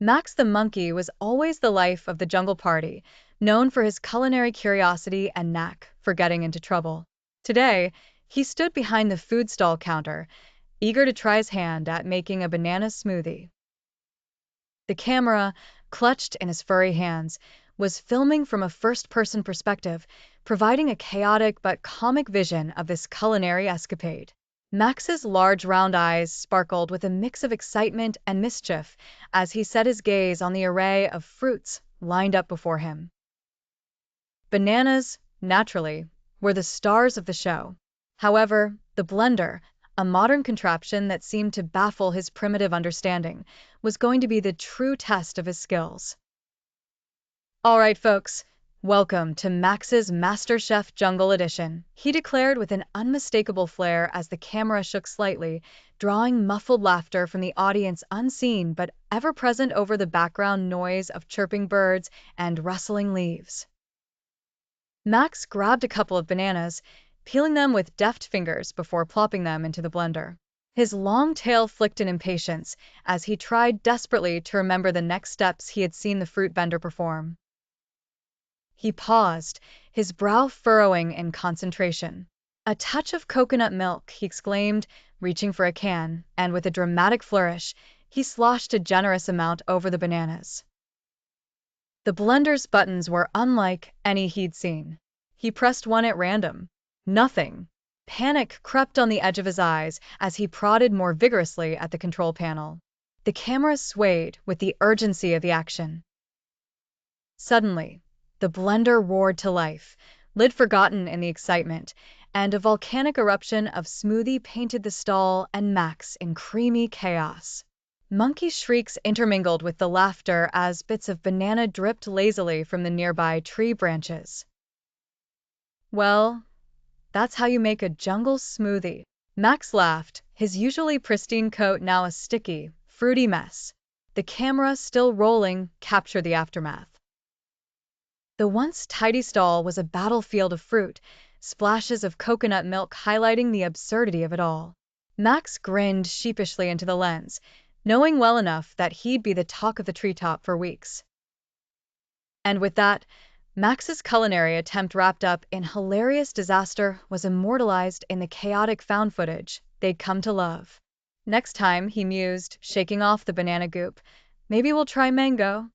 Max the monkey was always the life of the jungle party, known for his culinary curiosity and knack for getting into trouble. Today, he stood behind the food stall counter, eager to try his hand at making a banana smoothie. The camera, clutched in his furry hands, was filming from a first-person perspective, providing a chaotic but comic vision of this culinary escapade. Max's large round eyes sparkled with a mix of excitement and mischief as he set his gaze on the array of fruits lined up before him. Bananas, naturally, were the stars of the show. However, the blender, a modern contraption that seemed to baffle his primitive understanding, was going to be the true test of his skills. All right, folks, welcome to Max's MasterChef Jungle Edition, he declared with an unmistakable flair as the camera shook slightly, drawing muffled laughter from the audience unseen but ever present over the background noise of chirping birds and rustling leaves. Max grabbed a couple of bananas, peeling them with deft fingers before plopping them into the blender. His long tail flicked in impatience as he tried desperately to remember the next steps he had seen the fruit vendor perform. He paused, his brow furrowing in concentration. "A touch of coconut milk," he exclaimed, reaching for a can, and with a dramatic flourish, he sloshed a generous amount over the bananas. The blender's buttons were unlike any he'd seen. He pressed one at random. Nothing. Panic crept on the edge of his eyes as he prodded more vigorously at the control panel. The camera swayed with the urgency of the action. Suddenly, the blender roared to life, lid forgotten in the excitement, and a volcanic eruption of smoothie painted the stall and Max in creamy chaos. Monkey shrieks intermingled with the laughter as bits of banana dripped lazily from the nearby tree branches. "Well, that's how you make a jungle smoothie." Max laughed, his usually pristine coat now a sticky, fruity mess. The camera, still rolling, captured the aftermath. The once tidy stall was a battlefield of fruit, splashes of coconut milk highlighting the absurdity of it all. Max grinned sheepishly into the lens, knowing well enough that he'd be the talk of the treetop for weeks. And with that, Max's culinary attempt wrapped up in hilarious disaster was immortalized in the chaotic found footage they'd come to love. Next time, he mused, shaking off the banana goop, maybe we'll try mango.